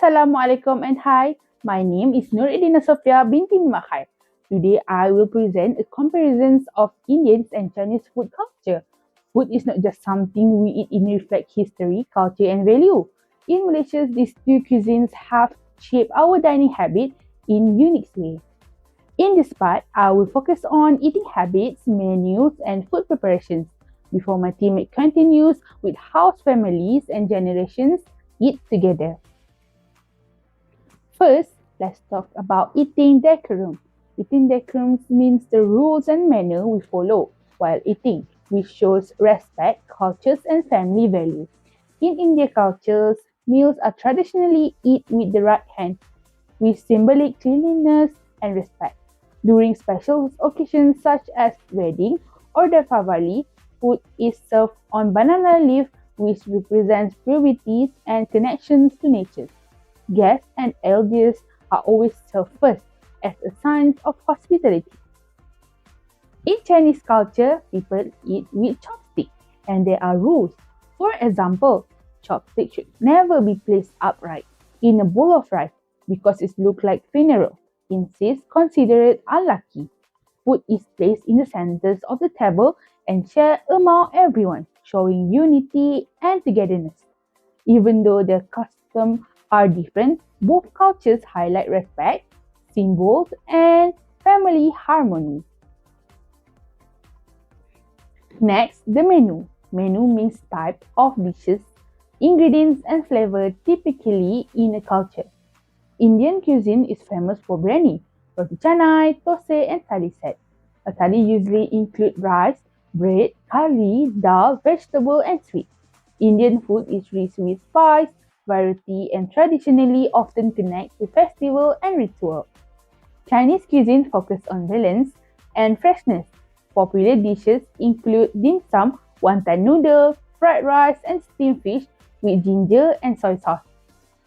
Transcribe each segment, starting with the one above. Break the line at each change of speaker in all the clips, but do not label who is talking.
Assalamualaikum and hi. My name is Nur Edina Sofia binti Makai. Today I will present a comparison of Indian and Chinese food culture. Food is not just something we eat in reflect history, culture and value. In Malaysia, these two cuisines have shaped our dining habit in unique ways. In this part, I will focus on eating habits, menus, and food preparations before my teammate continues with how families and generations eat together. First, let's talk about eating decorum. Eating decorum means the rules and manner we follow while eating, which shows respect, cultures, and family values. In Indian cultures, meals are traditionally eaten with the right hand, with symbolic cleanliness and respect. During special occasions such as wedding or Deepavali, food is served on banana leaf, which represents purity and connections to nature. Guests and elders are always served first as a sign of hospitality. In Chinese culture, people eat with chopsticks and there are rules. For example, chopsticks should never be placed upright in a bowl of rice because it looks like funeral. Instead, considered unlucky. Food is placed in the center of the table and shared among everyone, showing unity and togetherness. Even though the customs are different, both cultures highlight respect, symbols, and family harmony. Next, the menu. Menu means type of dishes, ingredients, and flavor typically in a culture. Indian cuisine is famous for biryani, roti canai, thosai, and thali set. A thali usually includes rice, bread, curry, dal, vegetable, and sweet. Indian food is rich with spice, variety, and traditionally often connect to festival and ritual. Chinese cuisine focuses on balance and freshness. Popular dishes include dim sum, wonton noodle, fried rice, and steamed fish with ginger and soy sauce.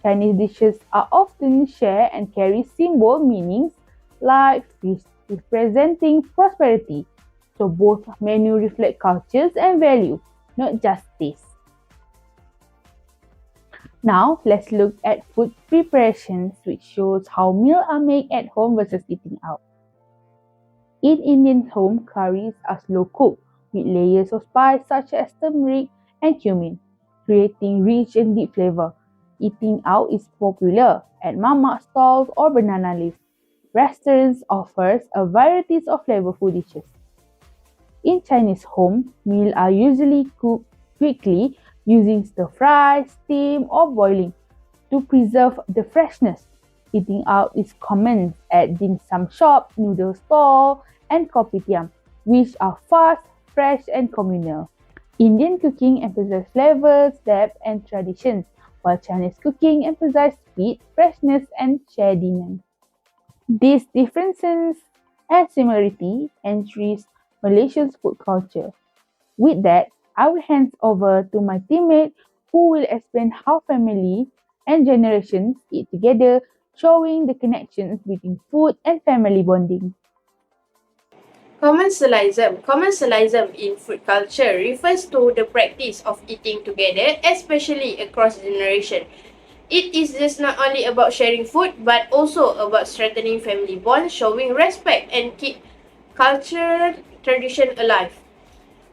Chinese dishes are often shared and carry symbol meanings like fish representing prosperity. So both menus reflect cultures and value, not just taste. Now let's look at food preparations, which shows how meals are made at home versus eating out. In Indian home, curries are slow cooked with layers of spice such as turmeric and cumin, creating rich and deep flavor. Eating out is popular at mama stalls or banana leaf. Restaurants offers a variety of flavorful dishes. In Chinese home, meals are usually cooked quickly using stir fry, steam, or boiling to preserve the freshness. Eating out is common at dim sum shop, noodle stall, and kopitiam, which are fast, fresh, and communal. Indian cooking emphasizes flavors, depth, and traditions, while Chinese cooking emphasizes speed, freshness, and shared dinner. These differences and similarity enrich Malaysia's food culture. With that, I will hand over to my teammate who will explain how family and generations eat together, showing the connections between food and family bonding.
Commensalism. Commensalism in food culture refers to the practice of eating together, especially across generation. It is just not only about sharing food, but also about strengthening family bonds, showing respect, and keep cultural tradition alive.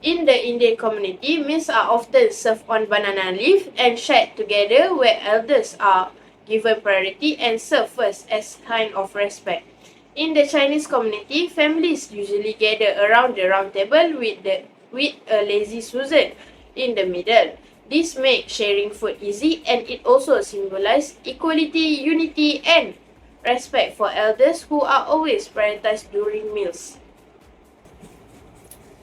In the Indian community, meals are often served on banana leaf and shared together, where elders are given priority and served first as sign of respect. In the Chinese community, families usually gather around the round table with a lazy Susan in the middle. This makes sharing food easy, and it also symbolizes equality, unity, and respect for elders who are always prioritized during meals.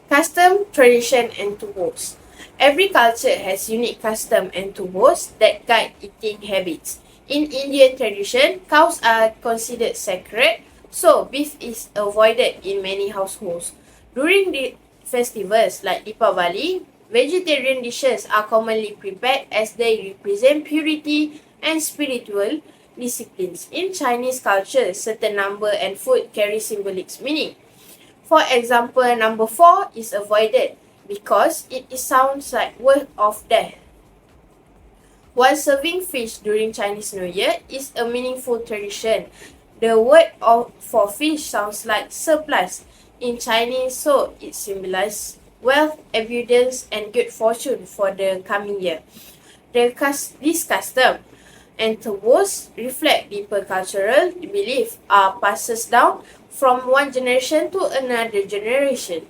Custom, tradition, and tubuls. Every culture has unique custom and tubuls that guide eating habits. In Indian tradition, cows are considered sacred, so beef is avoided in many households. During the festivals like Deepavali, vegetarian dishes are commonly prepared as they represent purity and spiritual disciplines. In Chinese culture, certain number and food carry symbolic meaning. For example, number 4 is avoided because it sounds like word of death. while serving fish during Chinese New Year is a meaningful tradition. The word for fish sounds like surplus in Chinese, so it symbolizes wealth, abundance, and good fortune for the coming year. This custom and taboos reflect deeper cultural belief are passed down from one generation to another generation.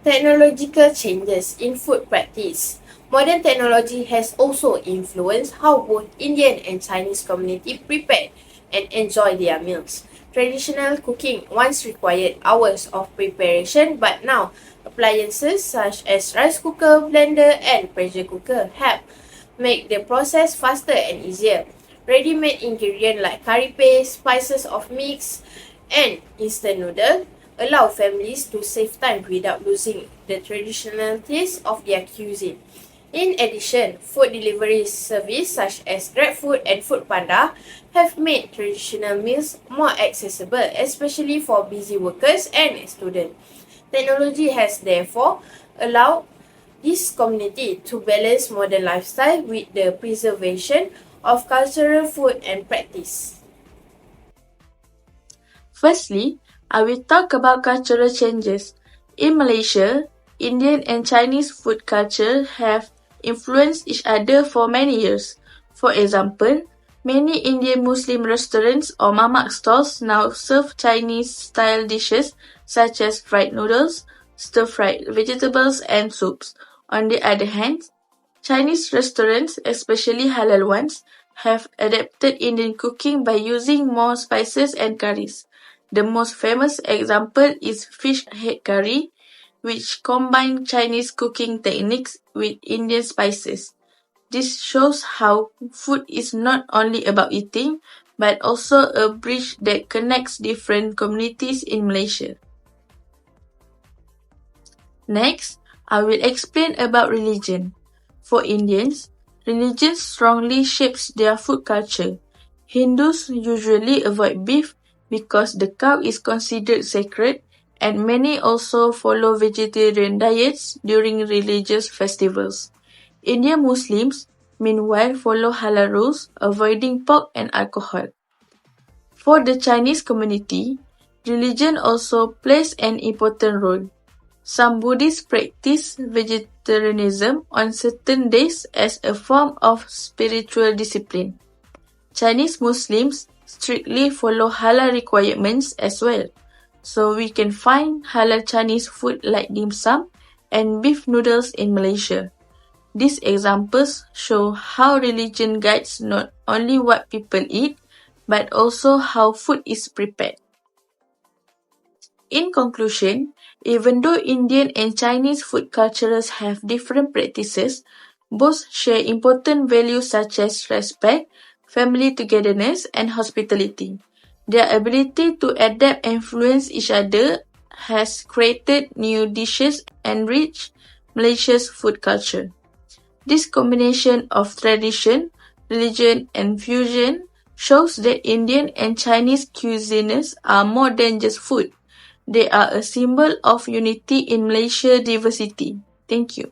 Technological changes in food practice. Modern technology has also influenced how both Indian and Chinese community prepare and enjoy their meals. Traditional cooking once required hours of preparation, but now appliances such as rice cooker, blender, and pressure cooker help make the process faster and easier. Ready-made ingredients like curry paste, spices of mix, and instant noodle allow families to save time without losing the traditional taste of their cuisine. In addition, food delivery services such as GrabFood and Foodpanda have made traditional meals more accessible, especially for busy workers and students. Technology has therefore allowed this community to balance modern lifestyle with the preservation of cultural food and practice.
Firstly, I will talk about cultural changes. In Malaysia, Indian and Chinese food culture have influenced each other for many years. For example, many Indian Muslim restaurants or mamak stalls now serve Chinese-style dishes such as fried noodles, stir-fried vegetables, and soups. On the other hand, Chinese restaurants, especially halal ones, have adapted Indian cooking by using more spices and curries. The most famous example is fish head curry, which combine Chinese cooking techniques with Indian spices. This shows how food is not only about eating, but also a bridge that connects different communities in Malaysia. Next, I will explain about religion. For Indians, religion strongly shapes their food culture. Hindus usually avoid beef because the cow is considered sacred, and many also follow vegetarian diets during religious festivals. Indian Muslims, meanwhile, follow halal rules, avoiding pork and alcohol. For the Chinese community, religion also plays an important role. Some Buddhists practice vegetarianism on certain days as a form of spiritual discipline. Chinese Muslims strictly follow halal requirements as well, so we can find halal Chinese food like dim sum and beef noodles in Malaysia. These examples show how religion guides not only what people eat, but also how food is prepared. In conclusion, even though Indian and Chinese food cultures have different practices, both share important values such as respect, family togetherness, and hospitality. Their ability to adapt and influence each other has created new dishes and enriched Malaysia's food culture. This combination of tradition, religion, and fusion shows that Indian and Chinese cuisines are more than just food. They are a symbol of unity in Malaysia's diversity. Thank you.